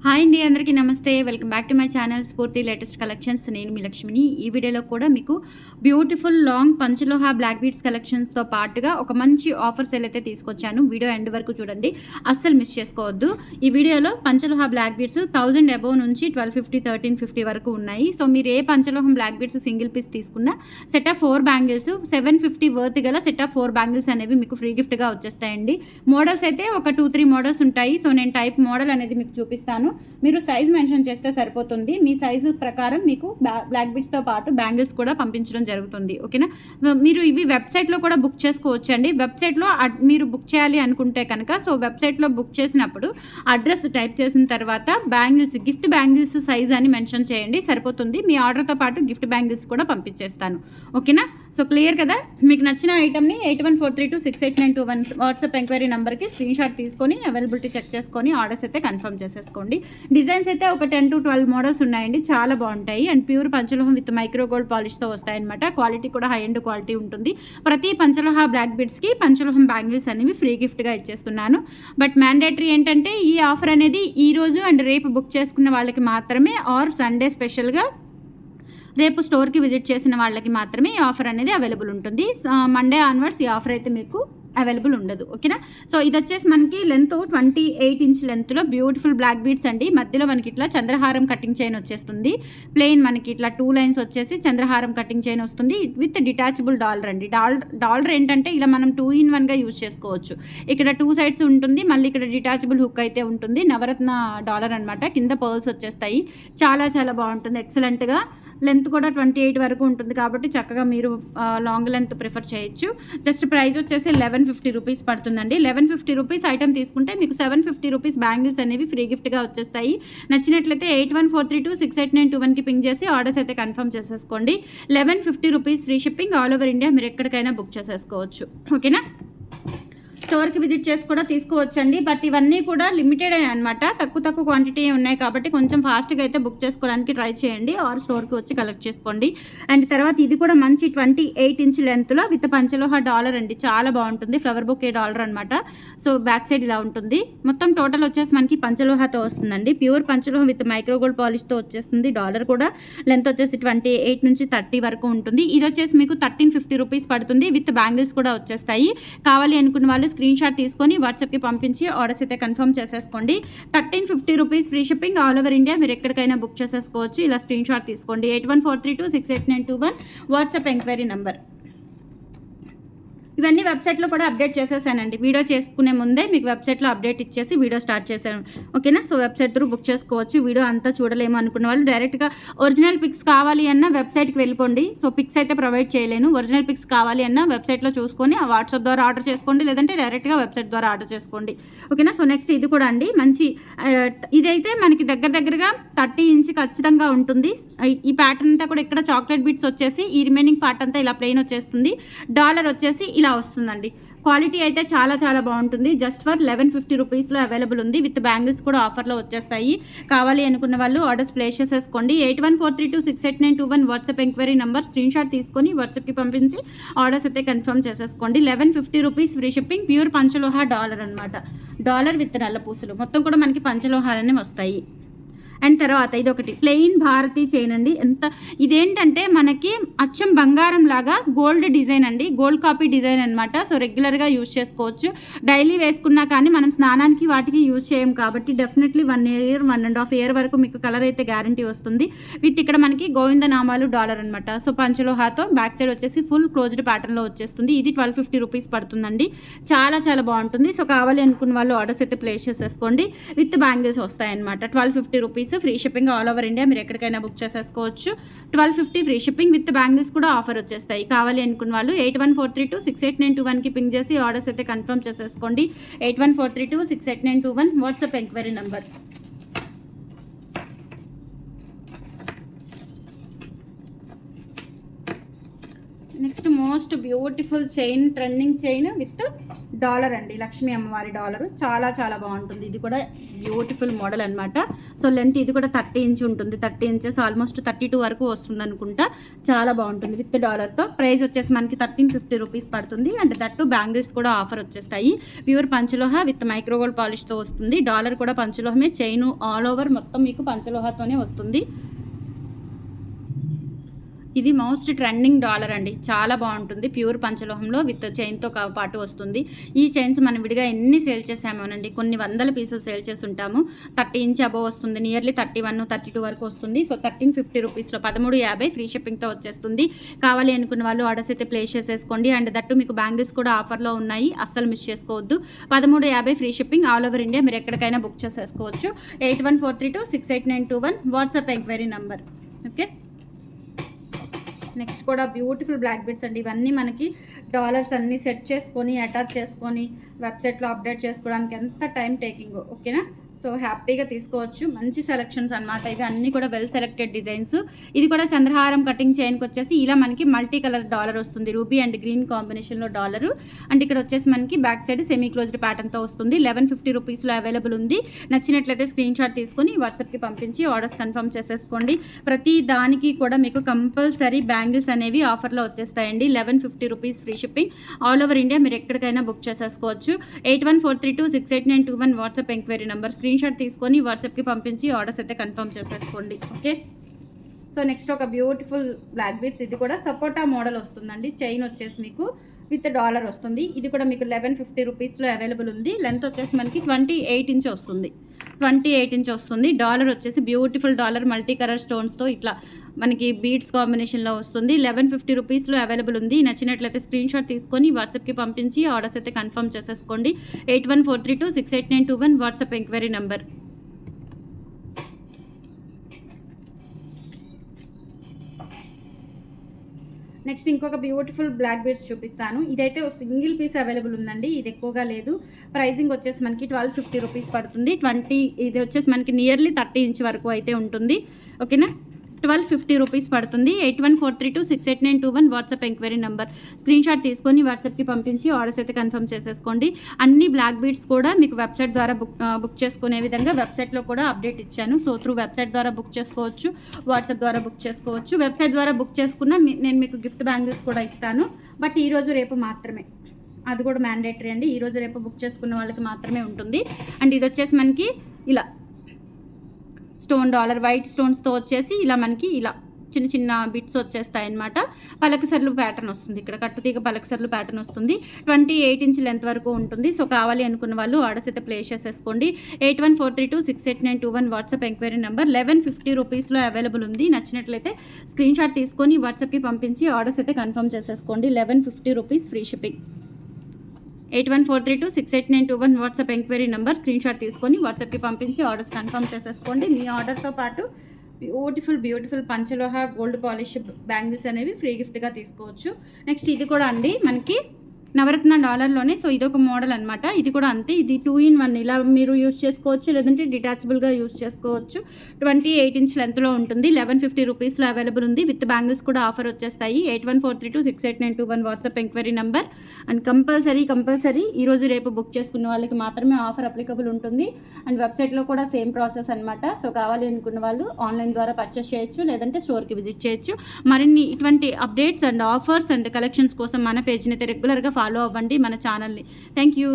Hi అండి, అందరికీ నమస్తే. Welcome back to my channel స్ఫూర్తి లేటెస్ట్ కలెక్షన్స్. నేను మీ లక్ష్మిని. ఈ వీడియోలో కూడా మీకు బ్యూటిఫుల్ లాంగ్ పంచలోహ బ్లాక్ బీడ్స్ కలెక్షన్స్తో పాటుగా ఒక మంచి ఆఫర్ సేల్ అయితే తీసుకొచ్చాను. వీడియో ఎండ్ వరకు చూడండి, అస్సలు మిస్ చేసుకోవద్దు. ఈ వీడియోలో పంచలోహ బ్లాక్ బీడ్స్ 1000 అబోవ్ నుంచి 1250 1350 వరకు ఉన్నాయి. సో మీరు ఏ పంచలోహం బ్లాక్ బీడ్స్ సింగిల్ పీస్ తీసుకున్నా సెట్ ఆఫ్ 4 బ్యాంగిల్స్ 750 వర్త్ గల సెట్ ఆఫ్ 4 బ్యాంగిల్స్ అనేవి మీకు ఫ్రీ గిఫ్ట్గా వచ్చేస్తాయండి. మోడల్స్ అయితే ఒక 2-3 మోడల్స్ ఉంటాయి. సో నేను టైప్ మోడల్ అనేది మీకు చూపిస్తాను. మీరు సైజ్ మెన్షన్ చేస్తే సరిపోతుంది. మీ సైజు ప్రకారం మీకు బ్లాక్ బీడ్స్తో పాటు బ్యాంగిల్స్ కూడా పంపించడం జరుగుతుంది. ఓకేనా? మీరు ఇవి వెబ్సైట్లో కూడా బుక్ చేసుకోవచ్చు అండి. వెబ్సైట్లో మీరు బుక్ చేయాలి అనుకుంటే కనుక సో వెబ్సైట్లో బుక్ చేసినప్పుడు అడ్రస్ టైప్ చేసిన తర్వాత బ్యాంగిల్స్ గిఫ్ట్ బ్యాంగిల్స్ సైజ్ అని మెన్షన్ చేయండి, సరిపోతుంది. మీ ఆర్డర్తో పాటు గిఫ్ట్ బ్యాంగిల్స్ కూడా పంపించేస్తాను. ఓకేనా? సో క్లియర్ కదా? మీకు నచ్చిన ఐటమ్ని 8143268921 వాట్సాప్ ఎంక్వైరీ నెంబర్కి స్క్రీన్ షాట్ తీసుకొని అవైలబిలిటీ చెక్ చేసుకొని ఆర్డర్స్ అయితే కన్ఫర్మ్ చేసేసుకోండి. డిజైన్స్ అయితే ఒక 10-12 మోడల్స్ ఉన్నాయండి, చాలా బాగుంటాయి. అండ్ ప్యూర్ పంచలోహం విత్ మైక్రో గోల్డ్ పాలిష్తో వస్తాయన్నమాట. క్వాలిటీ కూడా హై ఎండ్ క్వాలిటీ ఉంటుంది. ప్రతి పంచలోహ బ్లాక్ బీడ్స్కి పంచలోహం బ్యాంగిల్స్ అనేవి ఫ్రీ గిఫ్ట్గా ఇచ్చేస్తున్నాను. బట్ మ్యాండేటరీ ఏంటంటే ఈ ఆఫర్ అనేది ఈరోజు అండ్ రేపు బుక్ చేసుకున్న వాళ్ళకి మాత్రమే, ఆర్ సండే స్పెషల్గా రేపు స్టోర్కి విజిట్ చేసిన వాళ్ళకి మాత్రమే ఈ ఆఫర్ అనేది అవైలబుల్ ఉంటుంది. మండే ఆన్వర్డ్స్ ఈ ఆఫర్ అయితే మీకు అవైలబుల్ ఉండదు. ఓకేనా? సో ఇది వచ్చేసి మనకి లెంత్ 28 ఇంచ్ లెంత్లో బ్యూటిఫుల్ బ్లాక్ బీడ్స్ అండి. మధ్యలో మనకి ఇట్లా చంద్రహారం కటింగ్ చైన్ వచ్చేస్తుంది. ప్లెయిన్ మనకి ఇట్లా 2 లైన్స్ వచ్చేసి చంద్రహారం కటింగ్ చైన్ వస్తుంది విత్ డిటాచబుల్ డాలర్ అండి. డాలర్ ఏంటంటే ఇలా మనం 2-in-1గా యూజ్ చేసుకోవచ్చు. ఇక్కడ 2 సైడ్స్ ఉంటుంది, మళ్ళీ ఇక్కడ డిటాచబుల్ హుక్ అయితే ఉంటుంది. నవరత్న డాలర్ అనమాట. కింద పర్ల్స్ వచ్చేస్తాయి. చాలా చాలా బాగుంటుంది, ఎక్సలెంట్గా. లెంత్ కూడా 28 వరకు ఉంటుంది కాబట్టి చక్కగా మీరు లాంగ్ లెంత్ ప్రిఫర్ చేయొచ్చు. జస్ట్ ప్రైస్ వచ్చేసి 1150 రూపీస్ పడుతుందండి. 1150 రూపీస్ ఐటమ్ తీసుకుంటే మీకు 750 రూపీస్ బ్యాంగిల్స్ అనేవి ఫ్రీ గిఫ్ట్గా వచ్చేస్తాయి. నచ్చినట్లయితే 8143268921కి పింగ్ చేసి ఆర్డర్స్ అయితే కన్ఫర్మ్ చేసేసుకోండి. 1150 rupees free shipping, all over India మీరు ఎక్కడికైనా బుక్ చేసేసుకోవచ్చు. ఓకేనా? స్టోర్కి విజిట్ చేసి కూడా తీసుకోవచ్చండి. బట్ ఇవన్నీ కూడా లిమిటెడ్ అనమాట, తక్కువ క్వాంటిటీ ఉన్నాయి కాబట్టి కొంచెం ఫాస్ట్గా అయితే బుక్ చేసుకోవడానికి ట్రై చేయండి, ఆర్ స్టోర్కి వచ్చి కలెక్ట్ చేసుకోండి. అండ్ తర్వాత ఇది కూడా మంచి 28 ఇంచ్ లెంత్లో విత్ పంచలోహ డాలర్ అండి. చాలా బాగుంటుంది, ఫ్లవర్ బొకే డాలర్ అనమాట. సో బ్యాక్ సైడ్ ఇలా ఉంటుంది. మొత్తం టోటల్ వచ్చేసి మనకి పంచలోహతో వస్తుందండి. ప్యూర్ పంచలోహం విత్ మైక్రోగోల్డ్ పాలిష్తో వచ్చేస్తుంది. డాలర్ కూడా లెంత్ వచ్చేసి 28 నుంచి 30 వరకు ఉంటుంది. ఇది వచ్చేసి మీకు 1350 రూపీస్ పడుతుంది. విత్ బ్యాంగిల్స్ కూడా వచ్చేస్తాయి. కావాలి అనుకున్న వాళ్ళు స్క్రీన్ షాట్ తీసుకొని వాట్సాప్కి పంపించి ఆర్డర్స్ అయితే కన్ఫర్మ్ చేసేసుకోండి. 1350 rupees free shipping, all over India మీరు ఎక్కడికైనా బుక్ చేసేసుకోవచ్చు. ఇలా స్క్రీన్ షాట్ తీసుకోండి. 8143268921 వాట్సాప్ ఎంక్వైరీ నెంబర్. ఇవన్నీ వెబ్సైట్లో కూడా అప్డేట్ చేసేసానండి. వీడియో చేసుకునే ముందే మీకు వెబ్సైట్లో అప్డేట్ ఇచ్చేసి వీడియో స్టార్ట్ చేశాను. ఓకేనా? సో వెబ్సైట్ త్రూ బుక్ చేసుకోవచ్చు. వీడియో అంతా చూడలేము అనుకున్న వాళ్ళు డైరెక్ట్గా ఒరిజినల్ పిక్స్ కావాలి అన్న వెబ్సైట్కి వెళ్ళిపోండి. సో పిక్స్ అయితే ప్రొవైడ్ చేయలేను. ఒరిజినల్ పిక్స్ కావాలి అన్న వెబ్సైట్లో చూసుకొని ఆ వాట్సాప్ ద్వారా ఆర్డర్ చేసుకోండి, లేదంటే డైరెక్ట్గా వెబ్సైట్ ద్వారా ఆర్డర్ చేసుకోండి. ఓకేనా? సో నెక్స్ట్ ఇది కూడా అండి మంచి, ఇదైతే మనకి దగ్గరగా 30 ఇంచ్ ఖచ్చితంగా ఉంటుంది. ఈ ప్యాటర్న్ అంతా కూడా ఇక్కడ చాక్లెట్ బీట్స్ వచ్చేసి ఈ రిమైనింగ్ పార్ట్ అంతా ఇలా ప్లెయిన్ వచ్చేస్తుంది. డాలర్ వచ్చేసి ఇలా వస్తుందండి. క్వాలిటీ అయితే చాలా చాలా బాగుంటుంది. జస్ట్ ఫర్ 1150 రూపీస్లో అవైలబుల్ ఉంది. విత్ బ్యాంగిల్స్ కూడా ఆఫర్లో వచ్చేస్తాయి. కావాలి అనుకున్న వాళ్ళు ఆర్డర్స్ ప్లేస్ చేసేసుకోండి. 8143268921 WhatsApp enquiry number screenshot తీసుకొని వాట్సాప్కి పంపించి ఆర్డర్స్ అయితే కన్ఫర్మ్ చేసేసుకోండి. 1150 రూపీస్ ఫ్రీ షిప్పింగ్, ప్యూర్ పంచలోహ డాలర్ అనమాట. డాలర్ విత్ నల్ల పూసలు మొత్తం కూడా మనకి పంచలోహాలనే వస్తాయి. అండ్ తర్వాత ఇదొకటి ప్లెయిన్ భారతీ చైన్ అండి. ఇదేంటంటే మనకి అచ్చం బంగారం లాగా గోల్డ్ డిజైన్ అండి, గోల్డ్ కాపీ డిజైన్ అనమాట. సో రెగ్యులర్గా యూజ్ చేసుకోవచ్చు. డైలీ వేసుకున్నా కానీ మనం స్నానానికి వాటికి యూజ్ చేయం కాబట్టి డెఫినెట్లీ 1 ఇయర్ 1.5 ఇయర్ వరకు మీకు కలర్ అయితే గ్యారంటీ వస్తుంది. విత్ ఇక్కడ మనకి గోవిందనామాలు డాలర్ అనమాట. సో పంచలోహాతో బ్యాక్ సైడ్ వచ్చేసి ఫుల్ క్లోజ్డ్ ప్యాటర్న్లో వచ్చేస్తుంది. ఇది 1250 రూపీస్ పడుతుందండి. చాలా చాలా బాగుంటుంది. సో కావాలి అనుకున్న వాళ్ళు ఆర్డర్స్ అయితే ప్లేస్ చేసేసుకోండి. విత్ బ్యాంగిల్స్ వస్తాయన్నమాట. 1250 rupees free shipping, all over India మీరు ఎక్కడికైనా బుక్ చేసేసుకోవచ్చు. 1250 ఫ్రీ షిప్పింగ్ విత్ బ్యాంగిల్స్ కూడా ఆఫర్ వచ్చేస్తాయి. కావాలి అనుకున్న వాళ్ళు 8143268921కి పింగ్ చేసి ఆర్డర్స్ అయితే కన్ఫర్మ్ చేసేసుకోండి. 8143268921 WhatsApp enquiry number. Next most beautiful chain, trending chain with dollar అండి, లక్ష్మీ అమ్మవారి డాలరు. చాలా చాలా బాగుంటుంది. ఇది కూడా బ్యూటిఫుల్ మోడల్ అనమాట. సో లెంత్ ఇది కూడా 30 ఇంచ్ ఉంటుంది. 30 ఇంచెస్ ఆల్మోస్ట్ 32 వరకు వస్తుంది అనుకుంటా. చాలా బాగుంటుంది విత్ డాలర్తో. ప్రైస్ వచ్చేసి మనకి 1350 రూపీస్ పడుతుంది. అండ్ దట్టు బ్యాంగిల్స్ కూడా ఆఫర్ వచ్చేస్తాయి. ప్యూర్ పంచలోహ విత్ మైక్రోగోల్డ్ పాలిష్తో వస్తుంది. డాలర్ కూడా పంచలోహమే, చైన్ ఆల్ ఓవర్ మొత్తం మీకు పంచలోహతోనే వస్తుంది. ఇది మోస్ట్ ట్రెండింగ్ డాలర్ అండి, చాలా బాగుంటుంది. ప్యూర్ పంచలోహంలో విత్ చైన్తో పాటు వస్తుంది. ఈ చైన్స్ మనం విడిగా ఎన్ని సేల్ చేసామోనండి, కొన్ని వందల పీసులు సేల్ చేసి ఉంటాము. 30 ఇంచ్ అబోవ్ వస్తుంది, నియర్లీ 31, 32 వరకు వస్తుంది. సో 1350 రూపీస్లో 1350 ఫ్రీ షిప్పింగ్తో వచ్చేస్తుంది. కావాలి అనుకున్న వాళ్ళు ఆర్డర్స్ అయితే ప్లేస్ చేసేసుకోండి. అండ్ దట్టు మీకు బ్యాంగిల్స్ కూడా ఆఫర్లో ఉన్నాయి, అస్సలు మిస్ చేసుకోవద్దు. 1350 free shipping all over India, మీరు ఎక్కడికైనా బుక్ చేసేసుకోవచ్చు. 8143268921 WhatsApp enquiry number. Okay, next కూడా బ్యూటిఫుల్ బ్లాక్ బీడ్స్ అండి. ఇవన్నీ మనకి డాలర్స్ అన్నీ సెట్ చేసుకొని అటాచ్ చేసుకొని వెబ్సైట్లో అప్డేట్ చేసుకోవడానికి ఎంత టైం టేకింగ్. ఓకేనా, సో హ్యాపీగా తీసుకోవచ్చు. మంచి సెలెక్షన్స్ అనమాట. ఇవి అన్నీ కూడా వెల్ సెలెక్టెడ్ డిజైన్స్. ఇది కూడా చంద్రహారం కటింగ్ చైన్కి వచ్చేసి ఇలా మనకి మల్టీ కలర్ డాలర్ వస్తుంది, రూబీ అండ్ గ్రీన్ కాంబినేషన్లో డాలరు. అండ్ ఇక్కడ వచ్చేసి మనకి బ్యాక్ సైడ్ సెమీ క్లోజ్డ్ ప్యాటర్న్తో వస్తుంది. 1150 రూపీస్లో అవైలబుల్ ఉంది. నచ్చినట్లయితే స్క్రీన్ షాట్ తీసుకొని వాట్సాప్కి పంపించి ఆర్డర్స్ కన్ఫర్మ్ చేసేసుకోండి. ప్రతి దానికి కూడా మీకు కంపల్సరీ బ్యాంగిల్స్ అనేవి ఆఫర్లో వచ్చేస్తాయండి. 1150 rupees free shipping all over India, మీరు ఎక్కడికైనా బుక్ చేసేసుకోవచ్చు. 8143268921 WhatsApp enquiry number. Screenshot తీసుకొని వాట్సాప్కి పంపించి ఆర్డర్స్ అయితే కన్ఫర్మ్ చేసేసుకోండి. ఓకే, సో నెక్స్ట్ ఒక బ్యూటిఫుల్ బ్లాక్ బీడ్స్. ఇది కూడా సపోటా మోడల్ వస్తుందండి. చైన్ వచ్చేసి మీకు విత్ డాలర్ వస్తుంది. ఇది కూడా మీకు 1150 రూపీస్లో అవైలబుల్ ఉంది. లెంత్ వచ్చేసి మనకి 28 ఇంచ్ వస్తుంది. 28 ఇంచ్ వస్తుంది. డాలర్ వచ్చేసి బ్యూటిఫుల్ డాలర్ మల్టీ కలర్ స్టోన్స్తో ఇట్లా మనకి బీడ్స్ కాంబినేషన్లో వస్తుంది. 1150 రూపీస్లో అవైలబుల్ ఉంది. నచ్చినట్లయితే స్క్రీన్ షాట్ తీసుకొని వాట్సాప్కి పంపించి ఆర్డర్స్ అయితే కన్ఫర్మ్ చేసేసుకోండి. 8143268921 వాట్సాప్ ఎంక్వైరీ నెంబర్. నెక్స్ట్ ఇంకొక బ్యూటిఫుల్ బ్లాక్ బీడ్స్ చూపిస్తాను. ఇదైతే సింగిల్ పీస్ అవైలబుల్ ఉందండి, ఇది ఎక్కువగా లేదు. ప్రైజింగ్ వచ్చేసి మనకి 1250 రూపీస్ పడుతుంది. ఇది వచ్చేసి మనకి నియర్లీ 30 ఇంచ్ వరకు అయితే ఉంటుంది. ఓకేనా, 1250 రూపీస్ పడుతుంది. 8143268921 WhatsApp enquiry number. Screenshot తీసుకొని వాట్సాప్కి పంపించి ఆర్డర్స్ అయితే కన్ఫర్మ్ చేసేసుకోండి. అన్ని బ్లాక్ బీడ్స్ కూడా మీకు వెబ్సైట్ ద్వారా బుక్ చేసుకునే విధంగా వెబ్సైట్లో కూడా అప్డేట్ ఇచ్చాను. సో త్రూ వెబ్సైట్ ద్వారా బుక్ చేసుకోవచ్చు, వాట్సాప్ ద్వారా బుక్ చేసుకోవచ్చు. వెబ్సైట్ ద్వారా బుక్ చేసుకున్న నేను మీకు గిఫ్ట్ బ్యాంగిల్స్ కూడా ఇస్తాను, బట్ ఈరోజు రేపు మాత్రమే. అది కూడా మ్యాండేటరీ అండి, ఈరోజు రేపు బుక్ చేసుకున్న వాళ్ళకి మాత్రమే ఉంటుంది. అండ్ ఇది వచ్చేసి మనకి ఇలా స్టోన్ డాలర్ వైట్ స్టోన్స్తో వచ్చేసి ఇలా మనకి ఇలా చిన్న చిన్న బిట్స్ వచ్చేస్తాయి అన్నమాట. పలకసర్లు ప్యాటర్న్ వస్తుంది, ఇక్కడ కట్టుతీగ పలకసర్లు ప్యాటర్న్ వస్తుంది. 28 ఇంచ్ లెంత్ వరకు ఉంటుంది. సో కావాలి అనుకున్న వాళ్ళు ఆర్డర్స్ అయితే ప్లేస్ చేసేసుకోండి. 8143268921 వాట్సాప్ ఎంక్వైరీ నెంబర్. 1150 రూపీస్లో అవైలబుల్ ఉంది. నచ్చినట్లయితే స్క్రీన్ షాట్ తీసుకొని వాట్సాప్కి పంపించి ఆర్డర్స్ అయితే కన్ఫర్మ్ చేసేసుకోండి. 1150 rupees free shipping. 8143268921 WhatsApp enquiry number. Screenshot తీసుకొని వాట్సాప్కి పంపించి ఆర్డర్స్ కన్ఫర్మ్ చేసేసుకోండి. మీ ఆర్డర్తో పాటు బ్యూటిఫుల్ పంచలోహ గోల్డ్ పాలిష్ బ్యాంగిల్స్ అనేవి ఫ్రీ గిఫ్ట్గా తీసుకోవచ్చు. నెక్స్ట్ ఇది కూడా అండి మనకి నవరత్న డాలర్లోనే. సో ఇదొక మోడల్ అనమాట. ఇది కూడా అంతే, ఇది 2-in-1 ఇలా మీరు యూస్ చేసుకోవచ్చు, లేదంటే డిటాచబుల్గా యూస్ చేసుకోవచ్చు. 28 ఇంచ్ లెంత్లో ఉంటుంది. 1150 రూపీస్లో అవైలబుల్ ఉంది. విత్ బ్యాంగిల్స్ కూడా ఆఫర్ వచ్చేస్తాయి. 8143268921 WhatsApp enquiry number. And compulsory ఈరోజు రేపు బుక్ చేసుకున్న వాళ్ళకి మాత్రమే ఆఫర్ అప్లికబుల్ ఉంటుంది. అండ్ వెబ్సైట్లో కూడా సేమ్ ప్రాసెస్ అనమాట. సో కావాలి అనుకున్న వాళ్ళు ఆన్లైన్ ద్వారా పర్చేస్ చేయొచ్చు, లేదంటే స్టోర్కి విజిట్ చేయొచ్చు. మరిన్ని ఇటువంటి updates and offers and collections కోసం మన పేజ్ని అయితే రెగ్యులర్గా ఫాలో అవ్వండి, మన ఛానల్ని. Thank you.